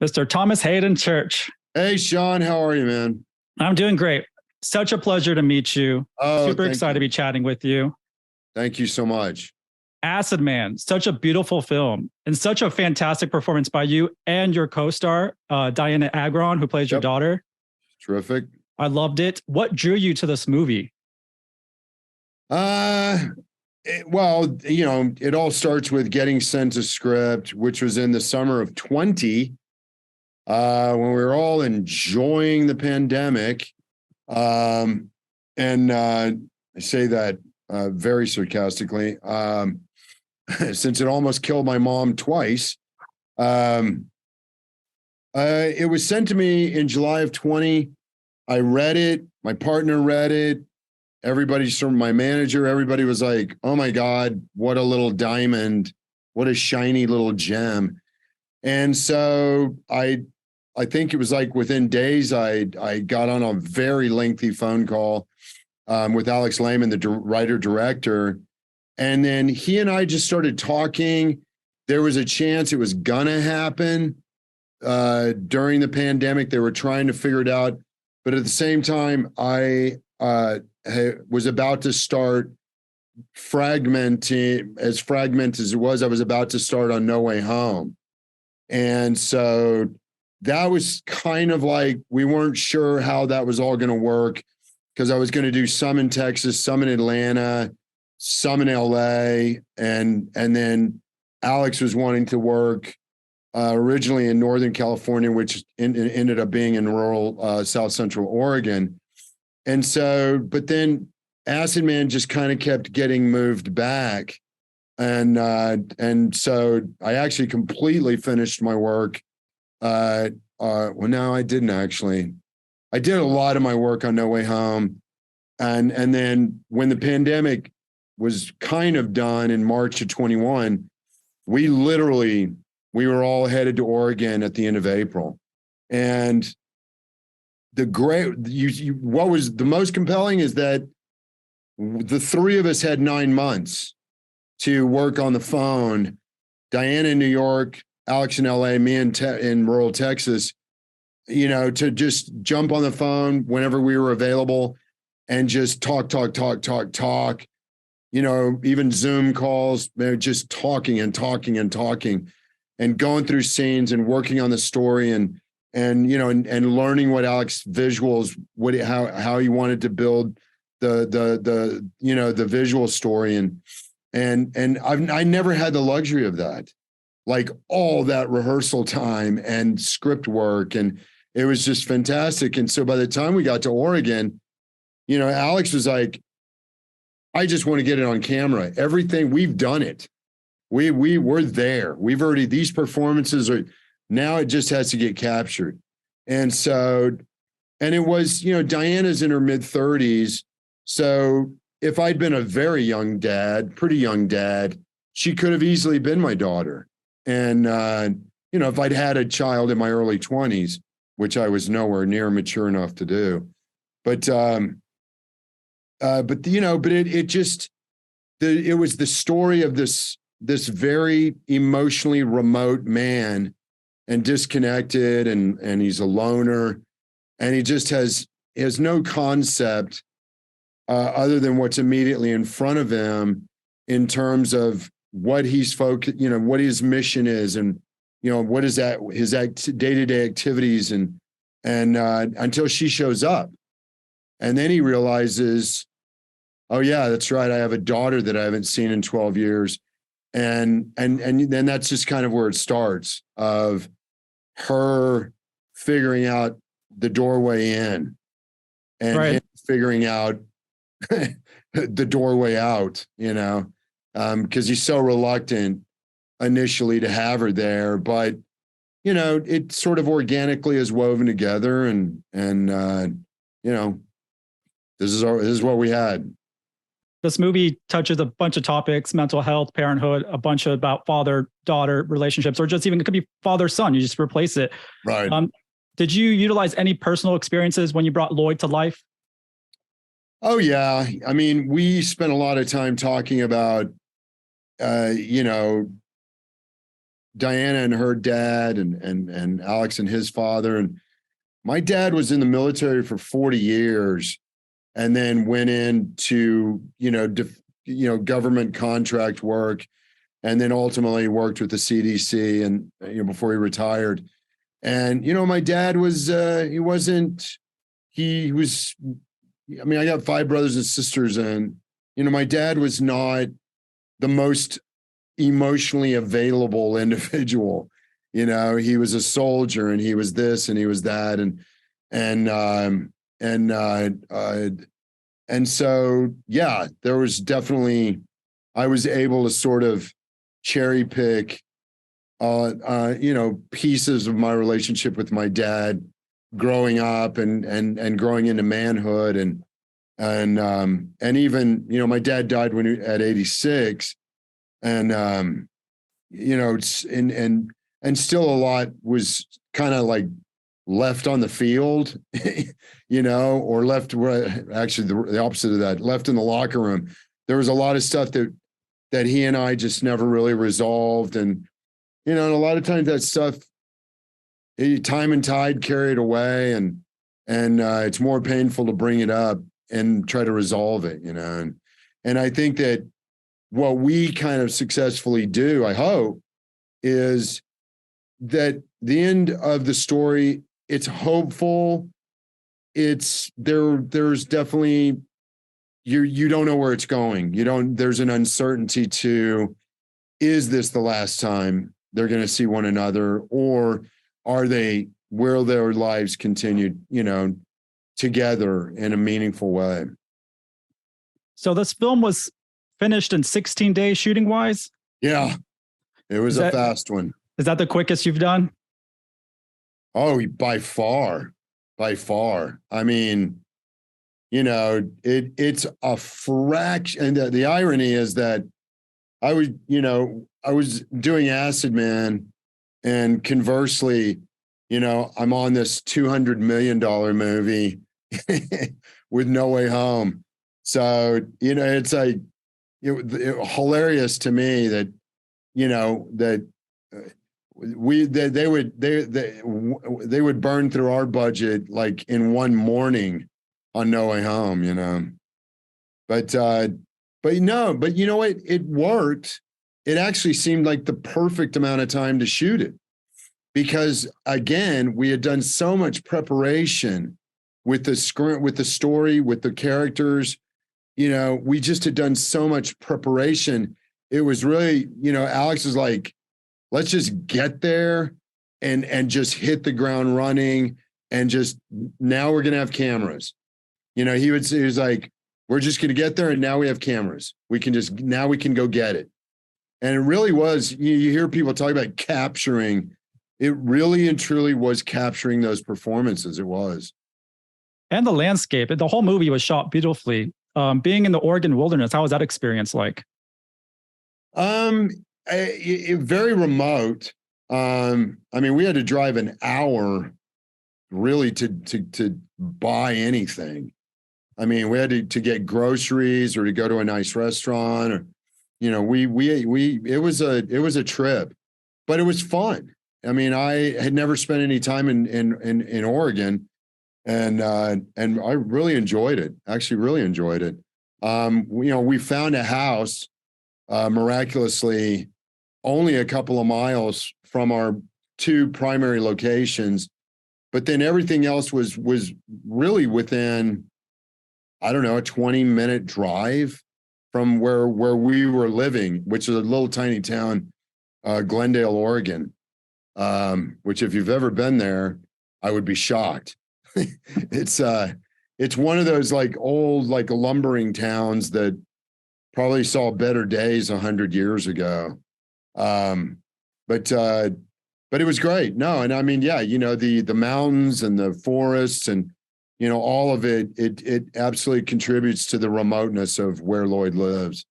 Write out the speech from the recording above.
Mr. Thomas Haden Church. Hey, Sean, how are you, man? I'm doing great. Such a pleasure to meet you. Super excited to be chatting with you. Thank you so much. Acidman, such a beautiful film and such a fantastic performance by you and your co-star, Diana Agron, who plays your daughter. Terrific. I loved it. What drew you to this movie? Well, it all starts with getting sent a script, which was in the summer of 20, when we were all enjoying the pandemic. And I say that very sarcastically, since it almost killed my mom twice. It was sent to me in July of 20. I read it. My partner read it. Everybody's from my manager. Everybody was like, "Oh my God, what a little diamond. What a shiny little gem." And so I think it was like within days, I got on a very lengthy phone call with Alex Lehman, the writer-director. And then he and I just started talking. There was a chance it was gonna happen during the pandemic. They were trying to figure it out. But at the same time, I was about to start fragmented as it was. I was about to start on No Way Home. And so that was kind of like, we weren't sure how that was all going to work, because I was going to do some in Texas, some in Atlanta, some in LA. And then Alex was wanting to work originally in Northern California, which ended up being in rural South Central Oregon. And so, but then Acidman just kind of kept getting moved back. And so I actually completely finished my work. Well, no, I didn't actually. I did a lot of my work on No Way Home. And then when the pandemic was kind of done in March of 21, we were all headed to Oregon at the end of April. And what was the most compelling is that the three of us had 9 months to work on the phone. Diana in New York, Alex in LA, me in rural Texas, to just jump on the phone whenever we were available and just talk, even Zoom calls, just talking and going through scenes and working on the story and learning what Alex visuals, how he wanted to build the visual story. And I never had the luxury of that, like all that rehearsal time and script work. And it was just fantastic. And so by the time we got to Oregon, Alex was like, "I just want to get it on camera. Everything, we've done it. We're there. We've already, these performances are, now it just has to get captured." And so, and it was, Diana's in her mid-30s. So if I'd been a very young dad, pretty young dad, she could have easily been my daughter. And, if I'd had a child in my early 20s, which I was nowhere near mature enough to do. But it was the story of this very emotionally remote man and disconnected, and he's a loner, and he just has no concept other than what's immediately in front of him in terms of what he's what his mission is, and what is that, his day-to-day activities, and until she shows up. And then he realizes, oh yeah, that's right, I have a daughter that I haven't seen in 12 years. And then that's just kind of where it starts, of her figuring out the doorway in, and him figuring out the doorway out, because he's so reluctant initially to have her there, but it sort of organically is woven together, and this is what we had. This movie touches a bunch of topics: mental health, parenthood, a bunch about father-daughter relationships, or just even, it could be father-son. You just replace it. Right. Did you utilize any personal experiences when you brought Lloyd to life? Oh, yeah. I mean, we spent a lot of time talking about, Diana and her dad, and Alex and his father. And my dad was in the military for 40 years and then went into, government contract work, and then ultimately worked with the CDC, and before he retired. And my dad was I got 5 brothers and sisters, and my dad was not the most emotionally available individual. He was a soldier, and he was this and he was that, and so yeah, there was definitely, I was able to sort of cherry pick pieces of my relationship with my dad growing up and growing into manhood, and even my dad died at 86, and and still a lot was kind of like left on the field, or left, actually the opposite of that, left in the locker room. There was a lot of stuff that he and I just never really resolved, and and a lot of times that stuff, time and tide carry it away, and it's more painful to bring it up and try to resolve it, and I think that what we kind of successfully do, I hope, is that the end of the story, it's hopeful. There's definitely, you don't know where it's going. There's an uncertainty to, is this the last time they're going to see one another, or will their lives continue, together in a meaningful way? So this film was finished in 16 days shooting wise? Yeah. It was a fast one. Is that the quickest you've done? Oh, by far. I mean, it's a fraction. And the irony is that I was doing Acidman, and conversely, I'm on this $200 million movie with No Way Home. So, it's like, hilarious to me that, that they would burn through our budget like in one morning on No Way Home, but you know what? It worked. It actually seemed like the perfect amount of time to shoot it, because again, we had done so much preparation with the script, with the story, with the characters. We just had done so much preparation. It was really, Alex was like, let's just get there and just hit the ground running, and just, now we're going to have cameras. He was like, we're just going to get there, and now we have cameras. Now we can go get it. And it really was, you hear people talk about capturing. It really and truly was capturing those performances. It was. And the landscape, the whole movie was shot beautifully. Being in the Oregon wilderness, how was that experience like? Very remote. We had to drive an hour really to buy anything. We had to get groceries or to go to a nice restaurant, or, it was a trip, but it was fun. I had never spent any time in Oregon, and I really enjoyed it. Actually, really enjoyed it. We found a house, miraculously, only a couple of miles from our 2 primary locations, but then everything else was really within, I don't know, a 20-minute drive from where we were living, which is a little tiny town, Glendale, Oregon, which, if you've ever been there, I would be shocked. It's one of those like old, like lumbering towns that probably saw better days 100 years ago. But it was great. No, and the mountains and the forests and, all of it absolutely contributes to the remoteness of where Lloyd lives.